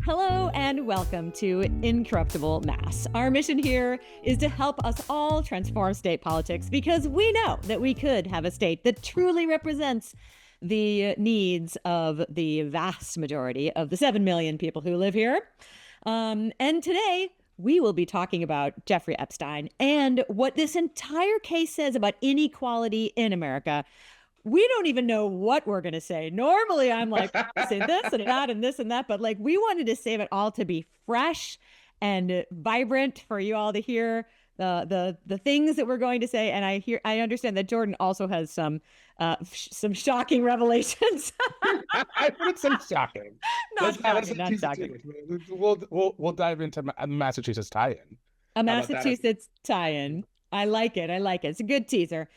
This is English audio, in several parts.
Hello and welcome to Incorruptible Mass. Our mission here is to help us all transform state politics because we know that we could have a state that truly represents the needs of the vast majority of the 7 million people who live here. And today, we will be talking about Jeffrey Epstein and what this entire case says about inequality in America. We don't even know what we're going to say. Normally, I'm like, say this and that and this and that, but like we wanted to save it all to be fresh and vibrant for you all to hear the things that we're going to say. And I understand that Jordan also has some shocking revelations. I put some shocking. Not shocking. We'll dive into a Massachusetts tie-in. A Massachusetts tie-in. I like it. It's a good teaser.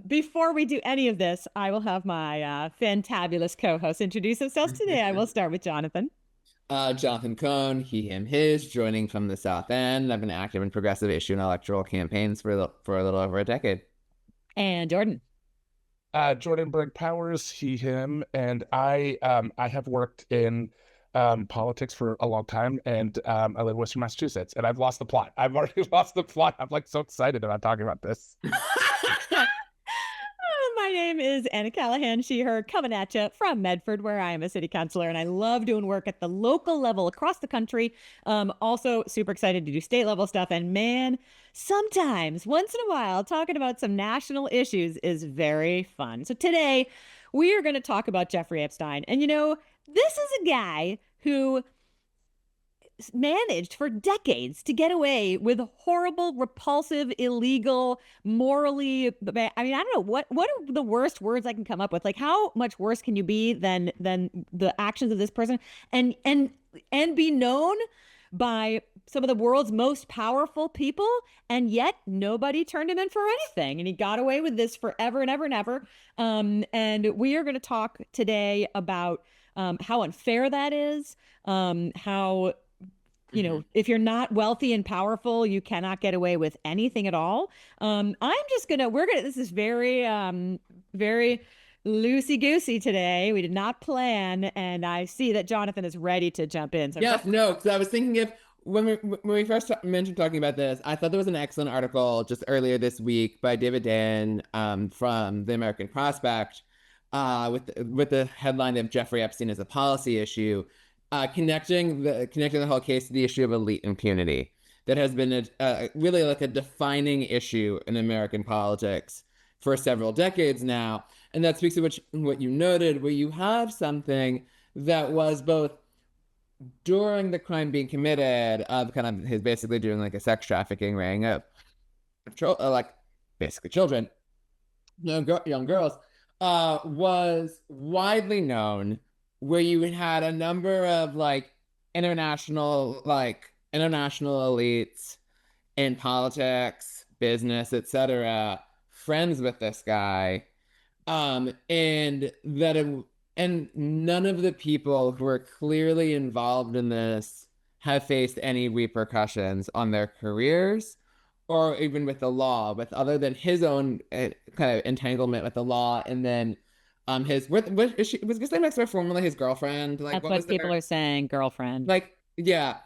Before we do any of this, I will have my fantabulous co-hosts introduce themselves today. I will start with Jonathan. Jonathan Cohn, he, him, his, joining from the South End. I've been active in progressive issue and electoral campaigns for a little over a decade. And Jordan. Jordan Berg Powers, he, him, and I have worked in politics for a long time, and I live in Western Massachusetts, and I've lost the plot. I've already lost the plot. I'm like so excited about talking about this. My name is Anna Callahan, she, her, coming at you from Medford, where I am a city councilor, and I love doing work at the local level across the country. Also super excited to do state level stuff, and man, sometimes, once in a while, talking about some national issues is very fun. So today, we are going to talk about Jeffrey Epstein, and you know, this is a guy who managed for decades to get away with horrible, repulsive, illegal, morally, I mean, I don't know, what are the worst words I can come up with? Like, how much worse can you be than the actions of this person and be known by some of the world's most powerful people, and yet nobody turned him in for anything, and he got away with this forever and ever and ever. And we are going to talk today about how unfair that is, how, you know, if you're not wealthy and powerful, you cannot get away with anything at all. This is very, very loosey-goosey today. We did not plan, and I see that Jonathan is ready to jump in. So because I was thinking of, when we first mentioned talking about this, I thought there was an excellent article just earlier this week by David Dan from the American Prospect, with the headline of Jeffrey Epstein as a policy issue, connecting the whole case to the issue of elite impunity that has been really like a defining issue in American politics for several decades now. And that speaks to what you noted, where you have something that was both during the crime being committed, kind of his basically doing like a sex trafficking ring of like basically children, young girls, was widely known, where you had a number of like international elites in politics, business, etc., friends with this guy, and none of the people who are clearly involved in this have faced any repercussions on their careers or even with the law, other than his own kind of entanglement with the law, and then was Ghislaine Maxwell formerly his girlfriend? Like, that's what people are saying, girlfriend. Like, yeah.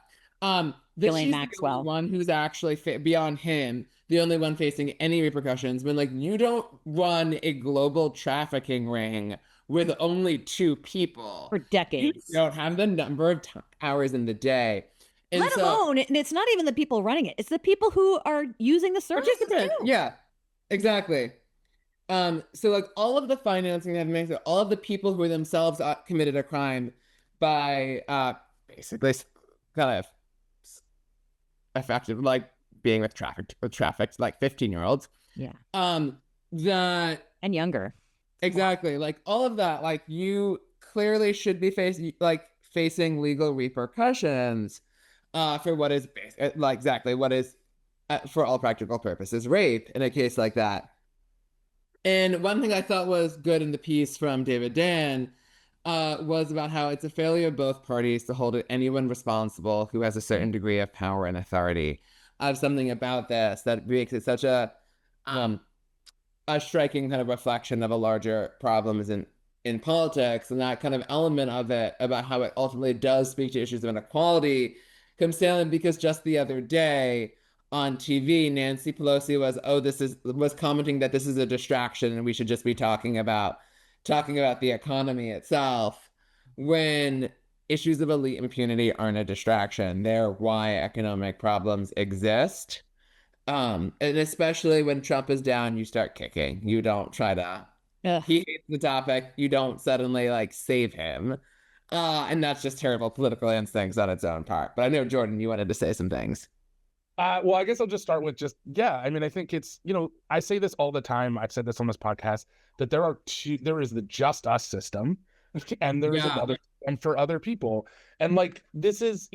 Ghislaine Maxwell, the one who's actually beyond him, the only one facing any repercussions. When like you don't run a global trafficking ring with only 2 people for decades, you don't have the number of hours in the day. And let alone, and it's not even the people running it; it's the people who are using the service. Yeah, exactly. So like all of the financing that makes it, all of the people who themselves committed a crime by basically kind of effective, like being with trafficked like 15-year-olds. Yeah. That and younger. Exactly. Like all of that, like you clearly should be facing legal repercussions for what is for all practical purposes rape in a case like that. And one thing I thought was good in the piece from David Dan was about how it's a failure of both parties to hold anyone responsible who has a certain degree of power and authority. I have something about this that makes it such a striking kind of reflection of a larger problem in politics, and that kind of element of it about how it ultimately does speak to issues of inequality comes down because just the other day on TV, Nancy Pelosi was commenting that this is a distraction and we should just be talking about the economy itself, when issues of elite impunity aren't a distraction. They're why economic problems exist. And especially when Trump is down, you start kicking. You don't try to. Ugh. He hates the topic. You don't suddenly like save him. And that's just terrible political instincts on its own part. But I know, Jordan, you wanted to say some things. Well, I guess I'll just start with yeah. I mean, I think it's, I say this all the time. I've said this on this podcast, that there is the just us system, and there is another system for other people. And like, this is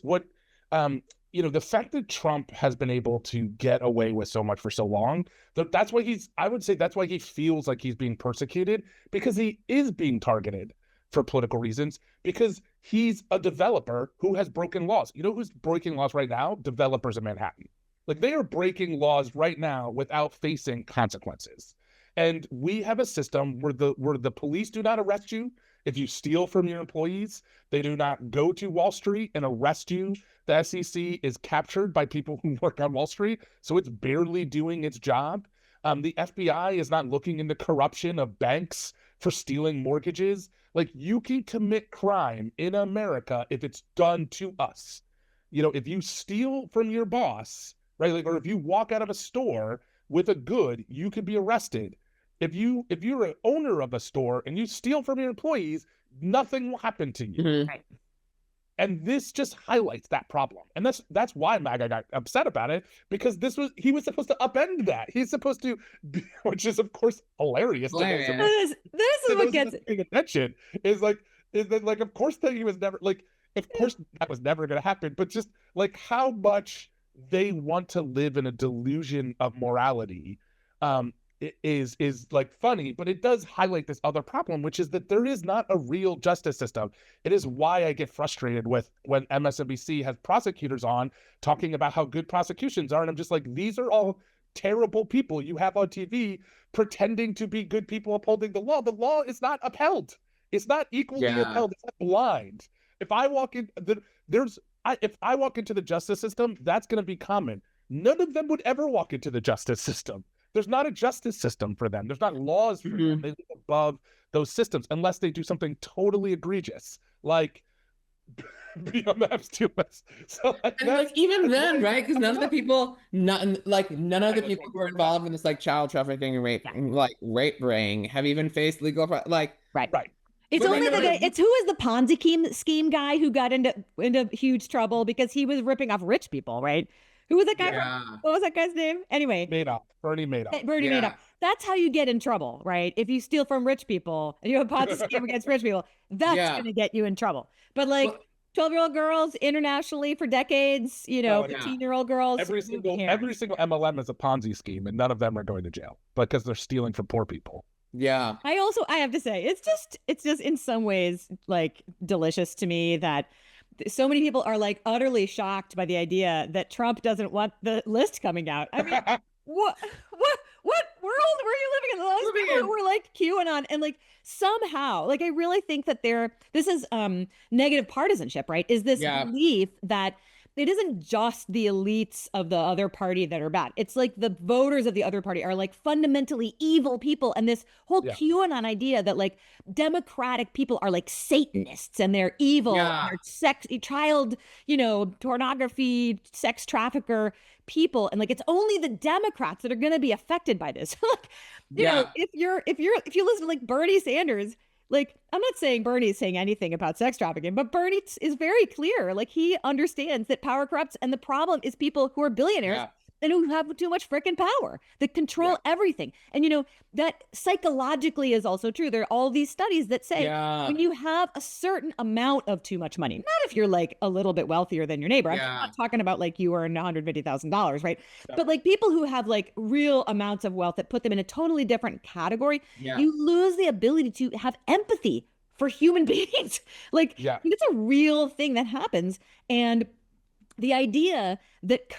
what, the fact that Trump has been able to get away with so much for so long, that's why I would say that's why he feels like he's being persecuted, because he is being targeted for political reasons, because he's a developer who has broken laws. You know who's breaking laws right now? Developers in Manhattan. Like, they are breaking laws right now without facing consequences. And we have a system where the police do not arrest you if you steal from your employees. They do not go to Wall Street and arrest you. The SEC is captured by people who work on Wall Street, so it's barely doing its job. The FBI is not looking into corruption of banks for stealing mortgages. Like, you can commit crime in America if it's done to us. If you steal from your boss, right? Like, or if you walk out of a store with a good, you could be arrested. If you're an owner of a store and you steal from your employees, nothing will happen to you. Mhm. Right? And this just highlights that problem. And that's why MAGA got upset about it, because he was supposed to upend that. He's supposed to be, which is of course hilarious. Hilarious. This is what gets paying attention. Is that like, of course that he was never like, of course that was never going to happen, but just like how much they want to live in a delusion of morality is like funny, but it does highlight this other problem, which is that there is not a real justice system. It is why I get frustrated with when MSNBC has prosecutors on talking about how good prosecutions are, and I'm just like, these are all terrible people you have on TV pretending to be good people upholding the law. The law is not upheld. It's not equally upheld. It's not blind. If I walk in, if I walk into the justice system, that's going to be common. None of them would ever walk into the justice system. There's not a justice system for them. There's not laws for them. They live above those systems unless they do something totally egregious, like be on the Epstein list. So and even then, right? Because none of the people who are involved in this like child trafficking and rape ring have even faced legal right. It's only the guy. It's who is the Ponzi scheme guy who got into huge trouble because he was ripping off rich people, right? Who was that guy? Yeah. What was that guy's name? Anyway, Bernie Madoff. Bernie Madoff. That's how you get in trouble, right? If you steal from rich people and you have a Ponzi scheme against rich people, that's going to get you in trouble. But 12-year-old girls internationally for decades, 15-year-old girls. Every single MLM is a Ponzi scheme, and none of them are going to jail because they're stealing from poor people. Yeah. I have to say, it's just in some ways like delicious to me that so many people are like utterly shocked by the idea that Trump doesn't want the list coming out. I mean, what world were you living in? Those people were like QAnon, and like somehow, like I really think that this is negative partisanship, right? Is this belief that it isn't just the elites of the other party that are bad. It's like the voters of the other party are like fundamentally evil people. And this whole QAnon idea that like Democratic people are like Satanists and they're evil, and they're child, pornography, sex trafficker people. And like, it's only the Democrats that are going to be affected by this. If you listen to like Bernie Sanders, like, I'm not saying Bernie's saying anything about sex trafficking, but Bernie is very clear. Like, he understands that power corrupts, and the problem is people who are billionaires and who have too much freaking power that control everything. And, that psychologically is also true. There are all these studies that say when you have a certain amount of too much money, not if you're like a little bit wealthier than your neighbor. I'm not talking about like you earn $150,000, right? But like people who have like real amounts of wealth that put them in a totally different category, you lose the ability to have empathy for human beings. It's a real thing that happens. And the idea that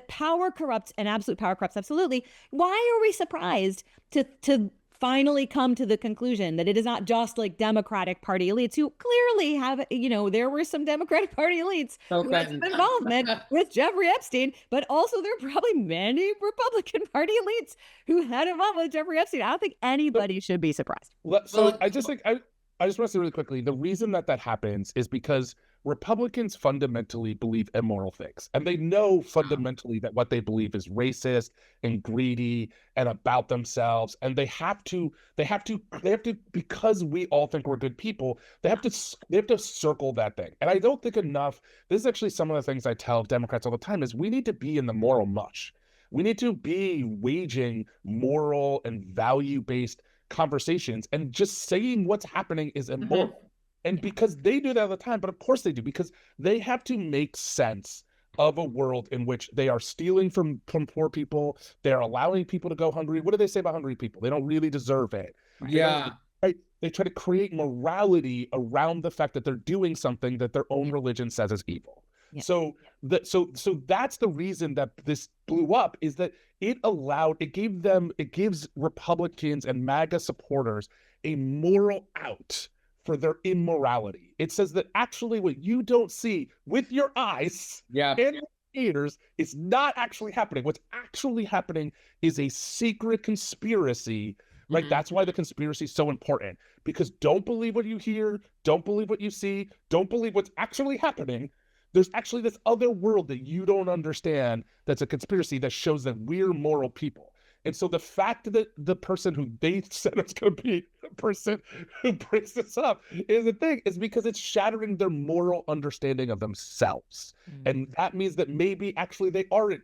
power corrupts and absolute power corrupts absolutely. Why are we surprised to finally come to the conclusion that it is not just like Democratic Party elites who clearly have, there were some Democratic Party elites who had some involvement with Jeffrey Epstein, but also there are probably many Republican Party elites who had involvement with Jeffrey Epstein. I don't think anybody should be surprised. So I just think I just want to say really quickly, the reason that happens is because Republicans fundamentally believe immoral things, and they know fundamentally that what they believe is racist and greedy and about themselves, and they have to because we all think we're good people, they have to circle that thing. And I don't think enough. This is actually some of the things I tell Democrats all the time: is we need to be in the moral mush. We need to be waging moral and value-based conversations, and just saying what's happening is immoral. And because they do that all the time, but of course they do, because they have to make sense of a world in which they are stealing from poor people, they're allowing people to go hungry. What do they say about hungry people? They don't really deserve it. Yeah. Right? They try to create morality around the fact that they're doing something that their own religion says is evil. Yeah. So that's the reason that this blew up, is that it gives Republicans and MAGA supporters a moral out for their immorality. It says that actually what you don't see with your eyes and your ears is not actually happening. What's actually happening is a secret conspiracy. Right? That's why the conspiracy is so important, because don't believe what you hear, don't believe what you see, don't believe what's actually happening. There's actually this other world that you don't understand that's a conspiracy that shows that we're moral people. And so the fact that the person who they said is going to be the person who brings this up is the thing, is because it's shattering their moral understanding of themselves. And that means that maybe actually they aren't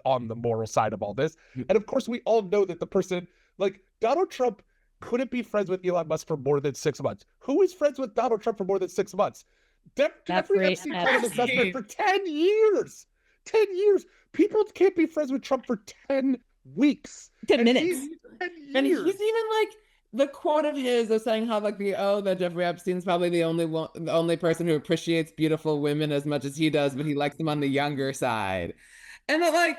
on the moral side of all this. And of course, we all know that the person, like Donald Trump, couldn't be friends with Elon Musk for more than 6 months. Who is friends with Donald Trump for more than 6 months? Jeffrey Epstein had an investment for 10 years. 10 years. People can't be friends with Trump for 10 weeks. 10 minutes. And he's even like, the quote of his of saying how like that Jeffrey Epstein's probably the only person who appreciates beautiful women as much as he does, but he likes them on the younger side. And that like,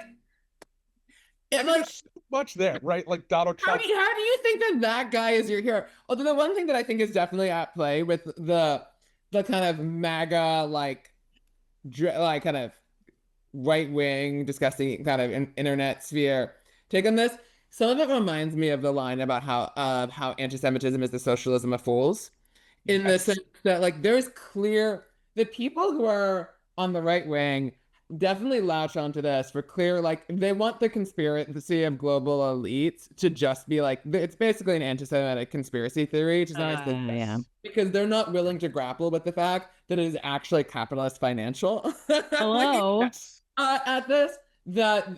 there's so much there, right? Like Donald Trump. How do you think that guy is your hero? Although the one thing that I think is definitely at play with the kind of MAGA like kind of right wing disgusting kind of internet sphere take on this, some of it reminds me of the line about how anti-Semitism is the socialism of fools, in the sense that like there's clear the people who are on the right wing definitely latch onto this for clear, like they want the conspiracy of global elites to just be like, it's basically an anti-Semitic conspiracy theory, which is nice because they're not willing to grapple with the fact that it is actually capitalist financial. Hello. At this,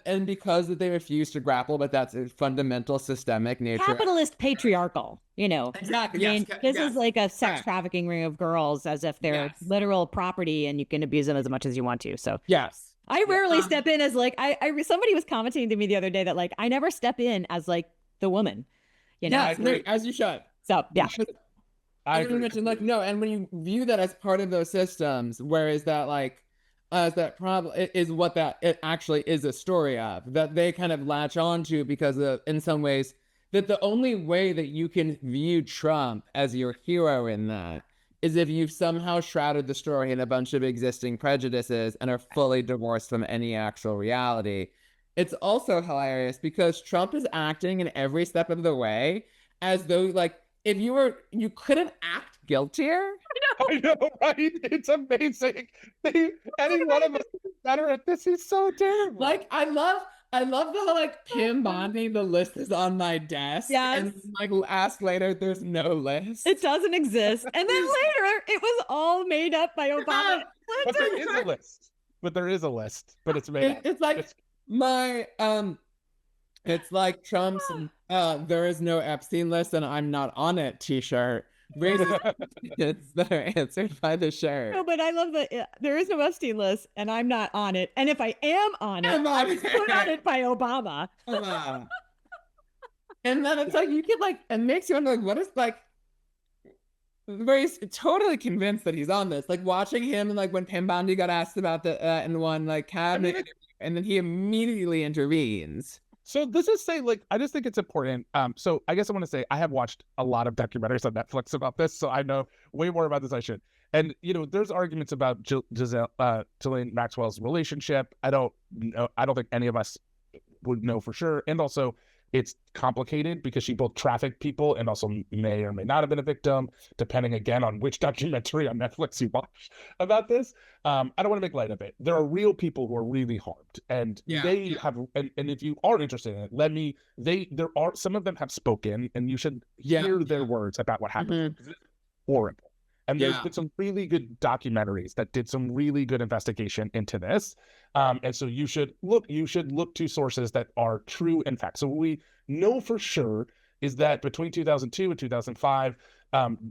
and because they refuse to grapple, but that's a fundamental systemic nature. Capitalist patriarchal, Exactly. I mean, this is like a sex trafficking ring of girls, as if they're literal property and you can abuse them as much as you want to. So yes. I rarely step in as like, somebody was commenting to me the other day that like, I never step in as like the woman, Yes, as you should. So yeah. I mentioned like, no, and when you view that as part of those systems, whereas that like, that problem is what that it actually is a story of, that they kind of latch on to because of, in some ways, that the only way that you can view Trump as your hero in that is if you've somehow shrouded the story in a bunch of existing prejudices and are fully divorced from any actual reality. It's also hilarious because Trump is acting in every step of the way as though like if you couldn't act guiltier. I know, right? It's amazing. Any one of us is better at this. He's so terrible. Like I love the like Pim Bondi, the list is on my desk. Yes. And like ask later, there's no list. It doesn't exist. And then later it was all made up by Obama. But there is a list. But it's made up. It's like it's like Trump's there is no Epstein list and I'm not on it t-shirt. It's that are answered by the shirt. No, but I love there is no Epstein list and I'm not on it. And if I am on it, I was put on it by Obama. And then it's like, you could like, it makes you wonder, like, what is like, where he's totally convinced that he's on this. Like watching him and like when Pim Bondi got asked about the in one like cabinet, and then he immediately intervenes. So this is say like I just think it's important. So I guess I want to say I have watched a lot of documentaries on Netflix about this, so I know way more about this than I should. And there's arguments about Ghislaine Maxwell's relationship. I don't know. I don't think any of us would know for sure. And also, it's complicated because she both trafficked people and also may or may not have been a victim, depending again on which documentary on Netflix you watch about this. I don't want to make light of it. There are real people who are really harmed, and they have. And if you are interested in it, there are some of them have spoken, and you should hear their words about what happened. Because it's horrible. And there's been some really good documentaries that did some really good investigation into this. And so you should look to sources that are true and fact. So what we know for sure is that between 2002 and 2005,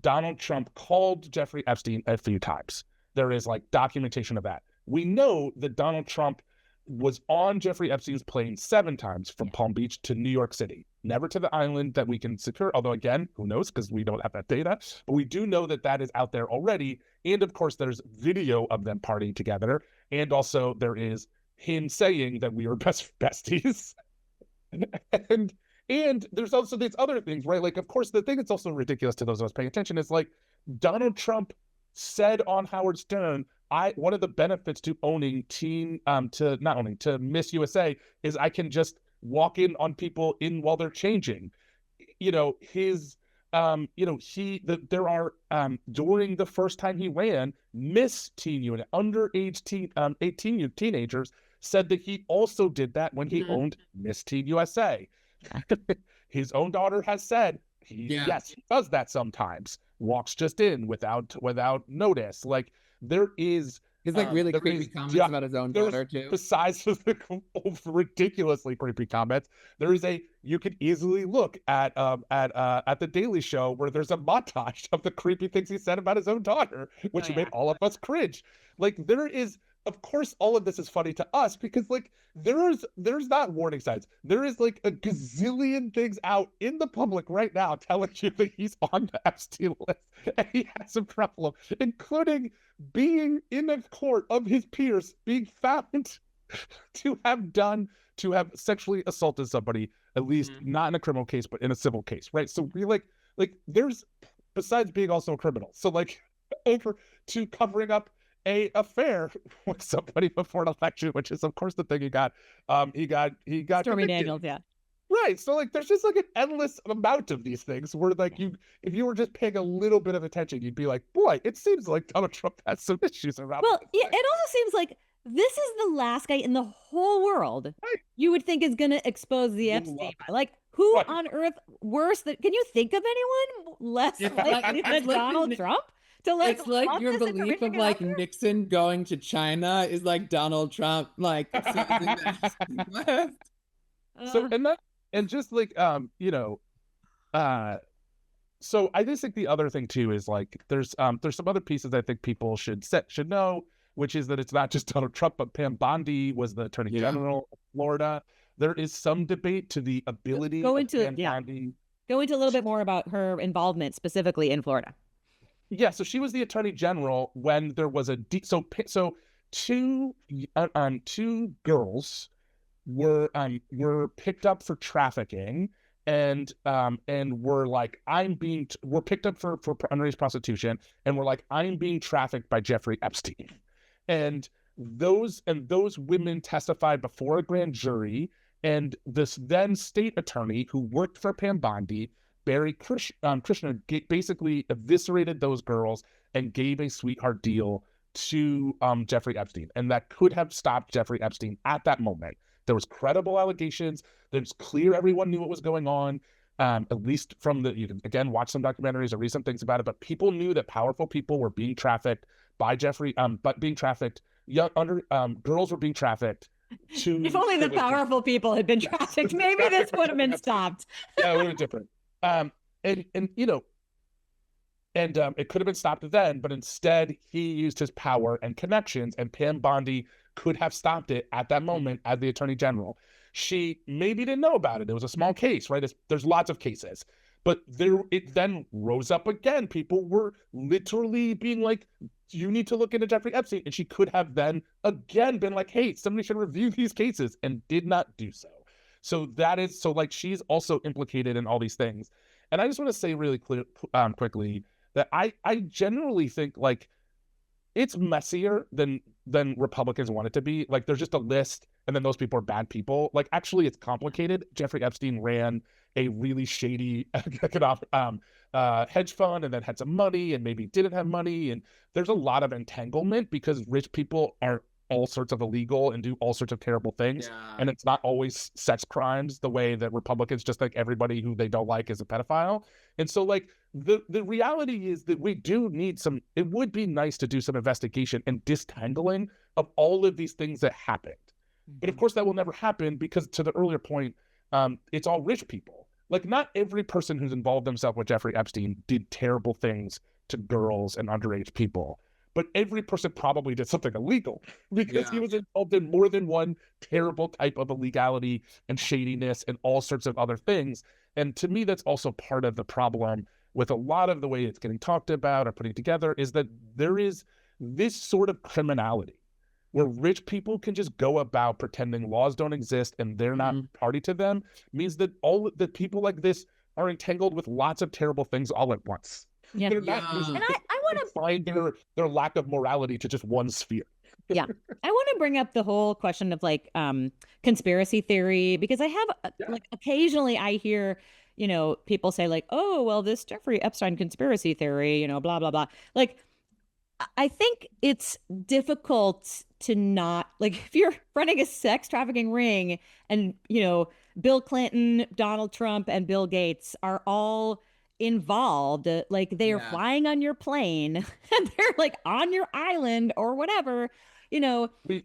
Donald Trump called Jeffrey Epstein a few times. There is like documentation of that. We know that Donald Trump was on Jeffrey Epstein's plane 7 times from Palm Beach to New York City, never to the island that we can secure. Although again, who knows, because we don't have that data, but we do know that that is out there already. And of course, there's video of them partying together. And also there is him saying that we are besties. and there's also these other things, right? Like, of course, the thing that's also ridiculous to those of us paying attention is like Donald Trump said on Howard Stern, one of the benefits to owning to Miss USA is I can just walk in on people while they're changing. There are during the first time he ran, Miss Teen Unit, underage 18 teenagers said that he also did that when he owned Miss Teen USA. His own daughter has said yes, he does that sometimes. Walks just in without notice. Like there is He's like really creepy comments about his own daughter too. Besides the ridiculously creepy comments, there is you could easily look at the Daily Show where there's a montage of the creepy things he said about his own daughter, which made all of us cringe. Like there is, of course, all of this is funny to us because like there's not warning signs. There is like a gazillion things out in the public right now telling you that he's on the Epstein list and he has a problem, including being in a court of his peers, being found to have sexually assaulted somebody, at least not in a criminal case, but in a civil case, right? So we like there's, besides being also a criminal, so like over to covering up a affair with somebody before an election, which is of course the thing he got Stormy convicted. Daniels, yeah. Right. So like there's just like an endless amount of these things where like if you were just paying a little bit of attention, you'd be like, boy, it seems like Donald Trump has some issues around. Well, yeah, it also seems like this is the last guy in the whole world you would think is going to expose the Epstein. Like, who on earth worse than? Can you think of anyone less likely than Donald Trump? It's like your belief of like Nixon going to China is like Donald Trump like so and just like so I just think the other thing too is like there's some other pieces I think people should know, which is that it's not just Donald Trump, but Pam Bondi was the Attorney General of Florida. There is some debate to the ability go into Bondi. Go into a little bit more about her involvement specifically in Florida. Yeah, so she was the Attorney General when there was two girls were picked up for trafficking and were picked up for underage prostitution and were like, I'm being trafficked by Jeffrey Epstein. And those women testified before a grand jury, and this then state attorney who worked for Pam Bondi, Barry Krishna, basically eviscerated those girls and gave a sweetheart deal to Jeffrey Epstein. And that could have stopped Jeffrey Epstein at that moment. There was credible allegations. There's clear everyone knew what was going on, at least from you can, again, watch some documentaries or read some things about it. But people knew that powerful people were being trafficked by Jeffrey, girls were being trafficked. If only the powerful people had been trafficked, maybe this would have been stopped. Yeah, it would have been different. It could have been stopped then, but instead he used his power and connections, and Pam Bondi could have stopped it at that moment as the Attorney General. She maybe didn't know about it. It was a small case, right? There's lots of cases, but it then rose up again. People were literally being like, you need to look into Jeffrey Epstein. And she could have then again been like, hey, somebody should review these cases, and did not do so. So like she's also implicated in all these things. And I just want to say really quickly that I generally think like it's messier than Republicans want it to be. Like there's just a list and then those people are bad people. Like actually it's complicated. Jeffrey Epstein ran a really shady economic hedge fund and then had some money and maybe didn't have money. And there's a lot of entanglement because rich people are all sorts of illegal and do all sorts of terrible things. Yeah. And it's not always sex crimes the way that Republicans just think everybody who they don't like is a pedophile. And so like the reality is that we do need it would be nice to do some investigation and distangling of all of these things that happened. But of course that will never happen because to the earlier point, it's all rich people. Like not every person who's involved themselves with Jeffrey Epstein did terrible things to girls and underage people. But every person probably did something illegal because he was involved in more than one terrible type of illegality and shadiness and all sorts of other things. And to me, that's also part of the problem with a lot of the way it's getting talked about or putting together is that there is this sort of criminality where rich people can just go about pretending laws don't exist and they're not party to them, means that all the people like this are entangled with lots of terrible things all at once. Yeah. They're not And I want to find their lack of morality to just one sphere. I want to bring up the whole question of like conspiracy theory because I have like occasionally I hear, you know, people say like, oh, well, this Jeffrey Epstein conspiracy theory, you know, blah, blah, blah. Like, I think it's difficult to not like if you're running a sex trafficking ring and, you know, Bill Clinton, Donald Trump, and Bill Gates are all involved, like they are flying on your plane and they're like on your island or whatever, you know. We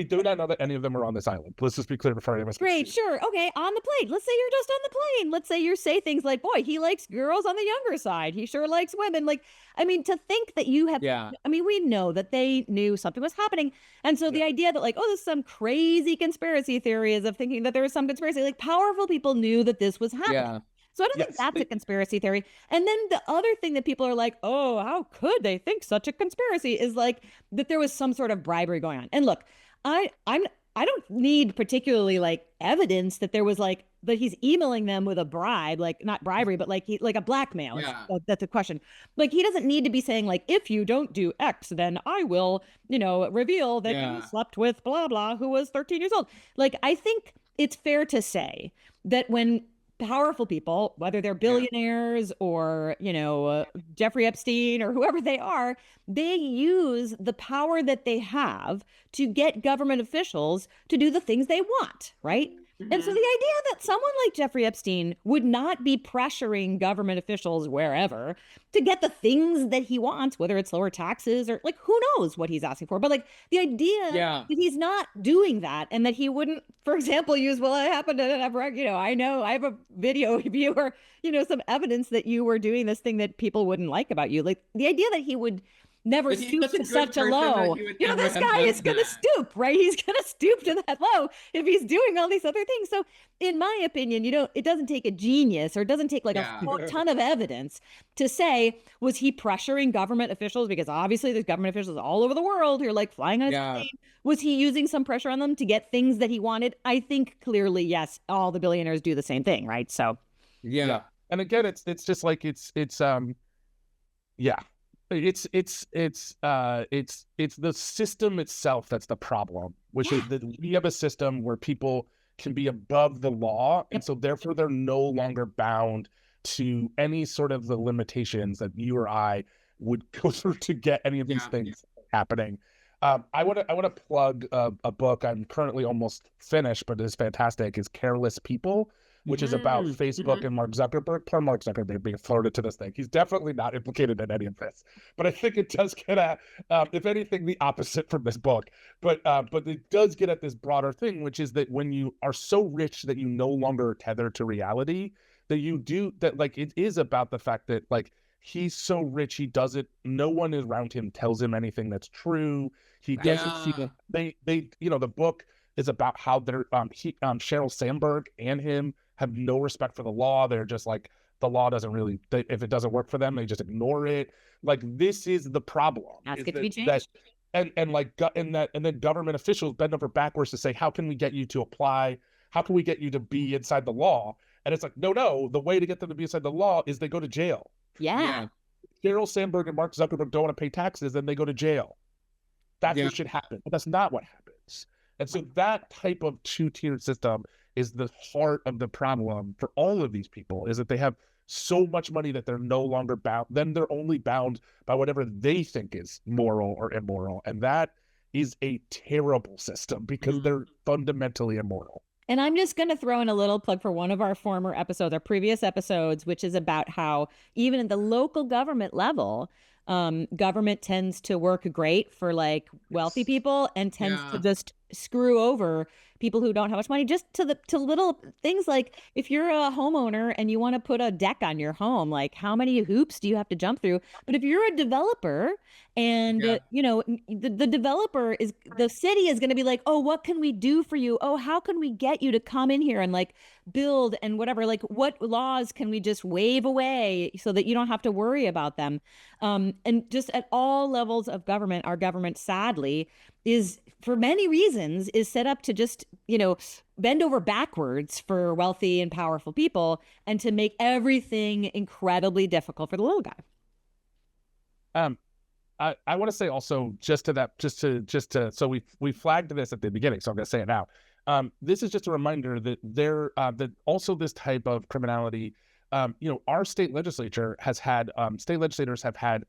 do not know that any of them are on this island. Let's just be clear before anyone. Great, sure, okay, on the plane. Let's say you're just on the plane. Let's say you say things like, "Boy, he likes girls on the younger side. He sure likes women." Like, I mean, to think that you have, I mean, we know that they knew something was happening, and so the idea that like, oh, this is some crazy conspiracy theory is of thinking that there was some conspiracy. Like, powerful people knew that this was happening. Yeah. So I don't think that's a conspiracy theory. And then the other thing that people are like, oh, how could they think such a conspiracy is like that there was some sort of bribery going on. And look, I don't need particularly like evidence that there was like that he's emailing them with a bribe, like not bribery, but like like a blackmail. That's a question. Like he doesn't need to be saying like, if you don't do X, then I will, you know, reveal that you slept with blah blah who was 13 years old. Like I think it's fair to say that when powerful people, whether they're billionaires or, you know, Jeffrey Epstein or whoever they are, they use the power that they have to get government officials to do the things they want, right? And so the idea that someone like Jeffrey Epstein would not be pressuring government officials wherever to get the things that he wants, whether it's lower taxes or like who knows what he's asking for. But like the idea that he's not doing that and that he wouldn't, for example, use, well, I happen to have, you know I have a video of you or, you know, some evidence that you were doing this thing that people wouldn't like about you. Like the idea that he would never stoop to such a low. You know, this guy is going to stoop, right? He's going to stoop to that low if he's doing all these other things. So in my opinion, you know, it doesn't take a genius or it doesn't take like a ton of evidence to say, was he pressuring government officials? Because obviously there's government officials all over the world who are like flying on his plane. Was he using some pressure on them to get things that he wanted? I think clearly, yes, all the billionaires do the same thing, right? So and again, it's just like it's the system itself that's the problem, which is that we have a system where people can be above the law, and so therefore they're no longer bound to any sort of the limitations that you or I would go through to get any of these things happening. I want to plug a book I'm currently almost finished, but it's fantastic. Is Careless People, which is about Facebook and Mark Zuckerberg. Poor Mark Zuckerberg being flirted to this thing. He's definitely not implicated in any of this, but I think it does get at, if anything, the opposite from this book. But it does get at this broader thing, which is that when you are so rich that you no longer are tethered to reality, that you do that. Like it is about the fact that like he's so rich, he doesn't. No one around him tells him anything that's true. He doesn't. They you know, the book is about how they're Sheryl Sandberg and him have no respect for the law. They're just like, the law doesn't really, if it doesn't work for them, they just ignore it. Like this is the problem. Ask it to be changed. And then government officials bend over backwards to say, how can we get you to apply? How can we get you to be inside the law? And it's like, no, the way to get them to be inside the law is they go to jail. Yeah. Sheryl Sandberg and Mark Zuckerberg don't want to pay taxes, then they go to jail. That's what should happen. But that's not what happens. And so that type of two-tiered system is the heart of the problem for all of these people, is that they have so much money that they're no longer bound. Then they're only bound by whatever they think is moral or immoral. And that is a terrible system because they're fundamentally immoral. And I'm just going to throw in a little plug for one of our former episodes, our previous episodes, which is about how even at the local government level, government tends to work great for like wealthy people and tends to just screw over people who don't have much money, just to little things like if you're a homeowner and you want to put a deck on your home, like how many hoops do you have to jump through? But if you're a developer and the developer is, the city is going to be like, oh, what can we do for you? Oh, how can we get you to come in here and like build and whatever, like what laws can we just wave away so that you don't have to worry about them? And just at all levels of government, our government sadly is, for many reasons, is set up to just, bend over backwards for wealthy and powerful people and to make everything incredibly difficult for the little guy. I want to say also just to so we flagged this at the beginning, so I'm going to say it now. This is just a reminder that that also this type of criminality, our state legislature has had, state legislators have had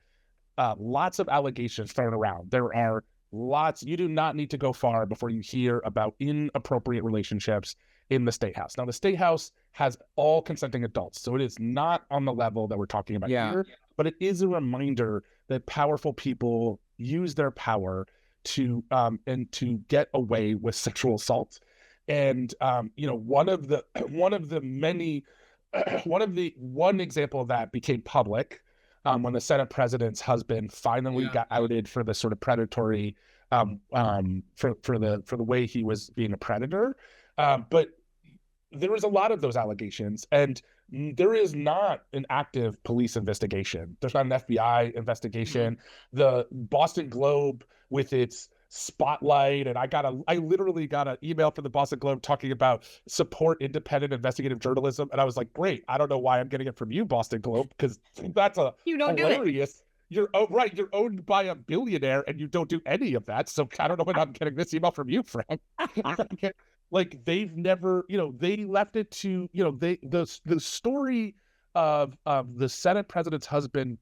lots of allegations thrown around. There are lots. You do not need to go far before you hear about inappropriate relationships in the state house. Now, the state house has all consenting adults, so it is not on the level that we're talking about here, but it is a reminder that powerful people use their power to get away with sexual assault. And one example of that became public when the Senate president's husband finally got outed for the sort of predatory for the way he was being a predator. But there was a lot of those allegations, and there is not an active police investigation. There's not an FBI investigation. The Boston Globe with its spotlight, and I literally got an email from the Boston Globe talking about support independent investigative journalism, and I was like, great, I don't know why I'm getting it from you, Boston Globe, because that's you don't hilarious. Do it. You're you're owned by a billionaire and you don't do any of that, so I don't know when I'm getting this email from you, Fred. Like, they've never, they left it to, the story of the Senate president's husband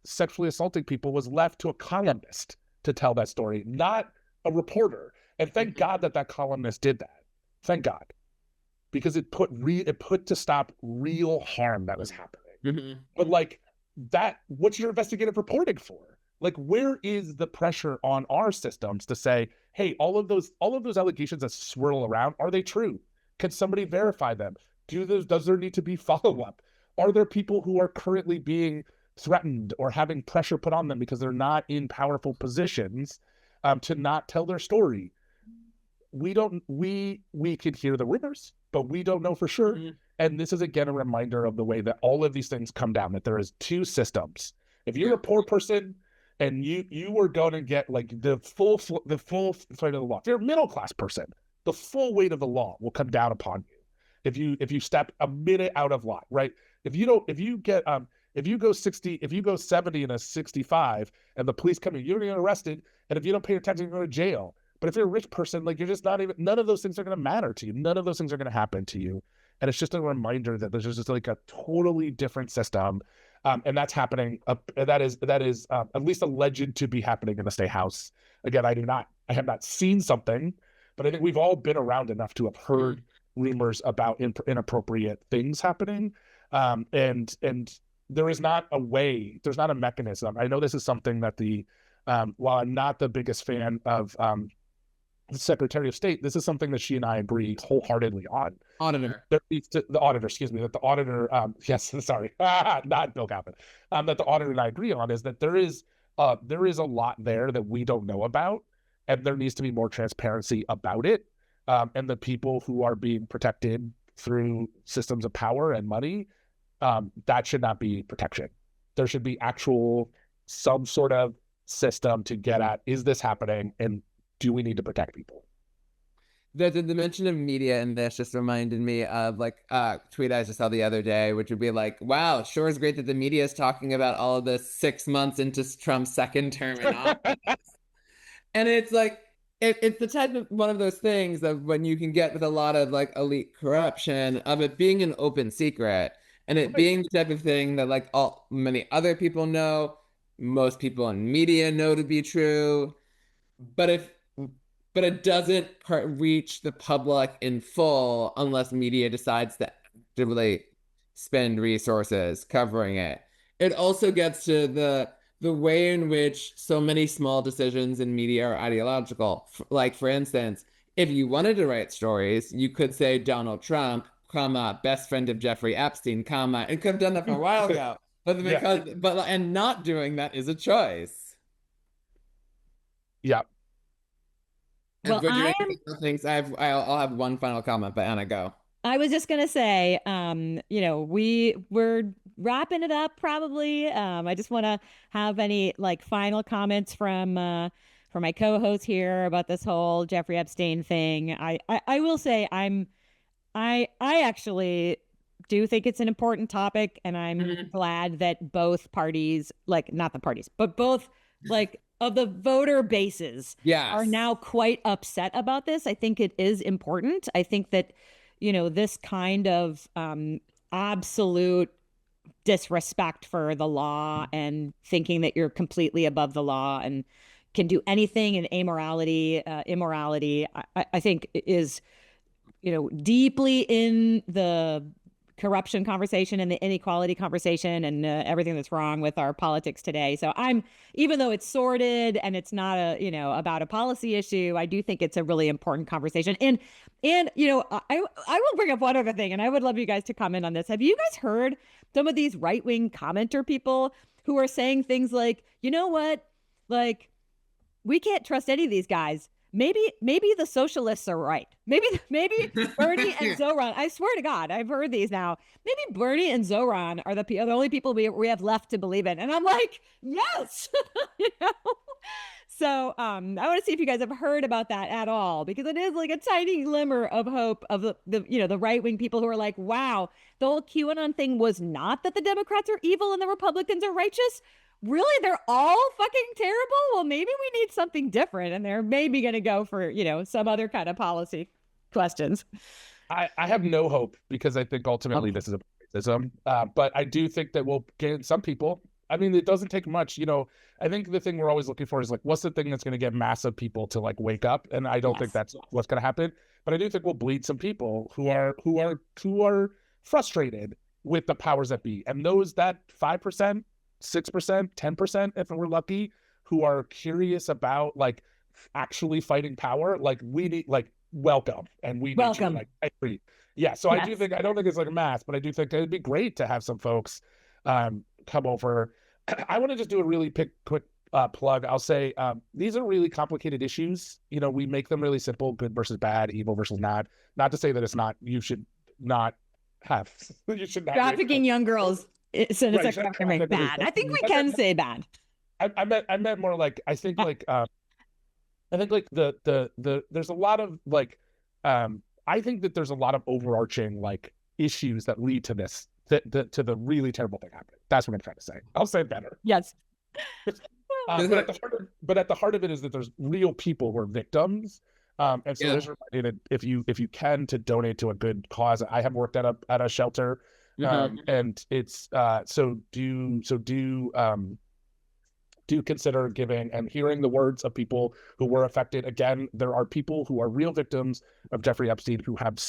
sexually assaulting people was left to a columnist to tell that story, not a reporter. And thank God that columnist did that. Thank God, because it put to stop real harm that was happening. But like that, what's your investigative reporting for? Like, where is the pressure on our systems to say, hey, all of those allegations that swirl around, are they true? Can somebody verify them? Does there need to be follow-up? Are there people who are currently being threatened or having pressure put on them because they're not in powerful positions to not tell their story? We could hear the rumors, but we don't know for sure. And this is again a reminder of the way that all of these things come down, that there is two systems. If you're a poor person and you were going to get like the full fight of the law, if you're a middle class person, the full weight of the law will come down upon you. If you step a minute out of line, right? If you go 70 and a 65 and the police come in, you're going to get arrested. And if you don't pay your taxes, you're going to go to jail. But if you're a rich person, like, you're just not even, none of those things are going to matter to you. None of those things are going to happen to you. And it's just a reminder that there's just like a totally different system. And that's happening. That is at least alleged to be happening in the state house. Again, I have not seen something, but I think we've all been around enough to have heard rumors about inappropriate things happening. And there is not a way, there's not a mechanism. I know this is something that while I'm not the biggest fan of the Secretary of State, this is something that she and I agree wholeheartely on. The auditor, excuse me, that the auditor, not Bill Galvin, that the auditor and I agree on is that there is a lot there that we don't know about, and there needs to be more transparency about it. And the people who are being protected through systems of power and money, that should not be protection. There should be some sort of system to get at, is this happening, and do we need to protect people? The dimension of media in this just reminded me of like a tweet I just saw the other day, which would be like, wow, sure is great that the media is talking about all of this 6 months into Trump's second term in office. And it's like it's the type of one of those things of when you can get with a lot of like elite corruption of it being an open secret and it being the type of thing that like all many other people know, most people in media know to be true, but if but it doesn't reach the public in full unless media decides to really spend resources covering it. It also gets to the way in which so many small decisions in media are ideological. Like, for instance, if you wanted to write stories, you could say Donald Trump, comma, best friend of Jeffrey Epstein, comma, and could have done that for a while ago. But because, and not doing that is a choice. Yeah. Well, I'll have one final comment, but Anna, go. I was just gonna say, we're wrapping it up probably. I just want to have any like final comments from my co-host here about this whole Jeffrey Epstein thing. I will say I actually do think it's an important topic, and I'm glad that both parties, like not the parties, but both like of the voter bases are now quite upset about this. I think it is important. I think that, this kind of absolute disrespect for the law and thinking that you're completely above the law and can do anything in immorality, I think is, deeply in the corruption conversation and the inequality conversation and everything that's wrong with our politics today. So even though it's sordid and it's not about a policy issue, I do think it's a really important conversation. And I will bring up one other thing, and I would love you guys to comment on this. Have you guys heard some of these right-wing commenter people who are saying things like, you know what, like, we can't trust any of these guys. Maybe the socialists are right. Maybe Bernie and Zoran. I swear to God, I've heard these now. Maybe Bernie and Zoran are the only people we have left to believe in. And I'm like, yes. So I want to see if you guys have heard about that at all, because it is like a tiny glimmer of hope of the right wing people who are like, wow, the whole QAnon thing was not that the Democrats are evil and the Republicans are righteous. Really, they're all fucking terrible? Well, maybe we need something different, and they're maybe going to go for, some other kind of policy questions. I have no hope, because I think ultimately this is a racism. But I do think that we'll get some people. I mean, it doesn't take much. I think the thing we're always looking for is like, what's the thing that's going to get massive people to like wake up? And I don't think that's what's going to happen. But I do think we'll bleed some people who are frustrated with the powers that be, and those that 5%. 6%, 10%, if we're lucky, who are curious about like actually fighting power, like we need, like, welcome, and we need you, like, I agree. Yeah, so yes. I don't think it's like a mass, but I do think it'd be great to have some folks come over. I want to just do a really quick plug. I'll say these are really complicated issues. We make them really simple: good versus bad, evil versus not. Not to say that it's not. You should not have. You should not trafficking young girls. It's bad. I think we can say bad. I meant more like, I think like I think like the there's a lot of like I think that there's a lot of overarching like issues that lead to this to the really terrible thing happening. That's what I'm trying to say. I'll say it better. Yes. But at the heart of it is that there's real people who are victims. And so there's reminded, if you can, to donate to a good cause. I have worked at a shelter. And it's so do consider giving and hearing the words of people who were affected. Again, there are people who are real victims of Jeffrey Epstein who have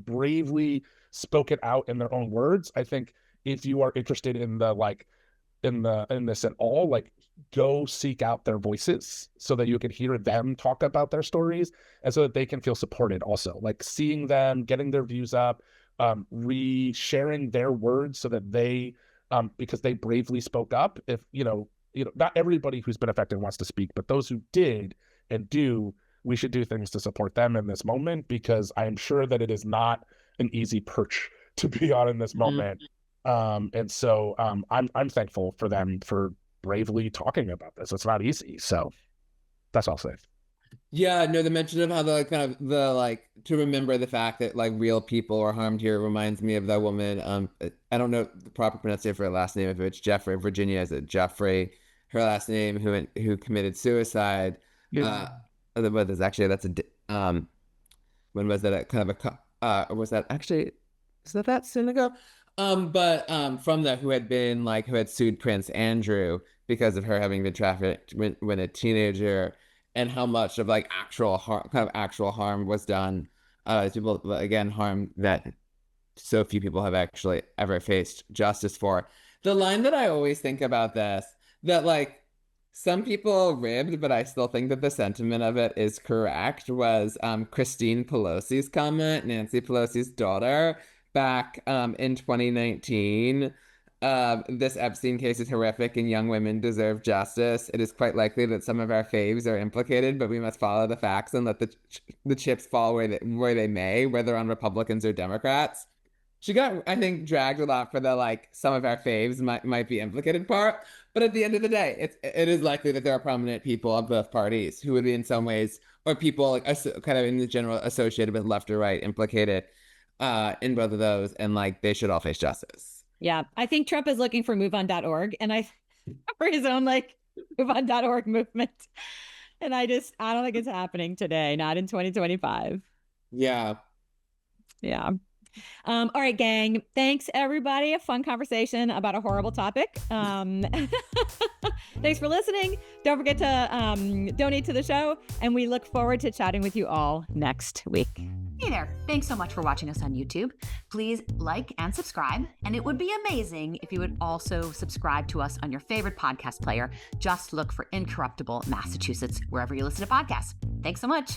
bravely spoken out in their own words. I think if you are interested in this at all, like, go seek out their voices so that you can hear them talk about their stories, and so that they can feel supported also, like seeing them, getting their views up, re-sharing their words so that they, because they bravely spoke up. If not everybody who's been affected wants to speak, but those who did and do, we should do things to support them in this moment, because I am sure that it is not an easy perch to be on in this moment. And so I'm thankful for them for bravely talking about this. It's not easy. So that's all I'll say. Yeah, no, the mention of how the like, kind of the like to remember the fact that like real people were harmed here reminds me of that woman. I don't know the proper pronunciation for her last name. If it's Jeffrey, Virginia, is it Jeffrey? Her last name, who committed suicide. Yeah. But there's actually when was that? Kind of was that actually? Is that soon ago? But from that, who had sued Prince Andrew because of her having been trafficked when a teenager, and how much of like actual harm was done to people, again, harm that so few people have actually ever faced justice for. The line that I always think about this, that like some people ribbed, but I still think that the sentiment of it is correct, was Christine Pelosi's comment, Nancy Pelosi's daughter, back in 2019. This Epstein case is horrific and young women deserve justice. It is quite likely that some of our faves are implicated, but we must follow the facts and let the chips fall where they may, whether on Republicans or Democrats. She got, I think, dragged a lot for the like some of our faves might be implicated part. But at the end of the day, it is likely that there are prominent people of both parties who would be in some ways, or people like kind of in the general associated with left or right implicated in both of those, and like they should all face justice. Yeah, I think Trump is looking for MoveOn.org, and for his own like MoveOn.org movement, and I don't think it's happening today, not in 2025. Yeah. Yeah. All right, gang. Thanks, everybody. A fun conversation about a horrible topic. Thanks for listening. Don't forget to donate to the show, and we look forward to chatting with you all next week. Hey there. Thanks so much for watching us on YouTube. Please like and subscribe, and it would be amazing if you would also subscribe to us on your favorite podcast player. Just look for Incorruptible Massachusetts wherever you listen to podcasts. Thanks so much.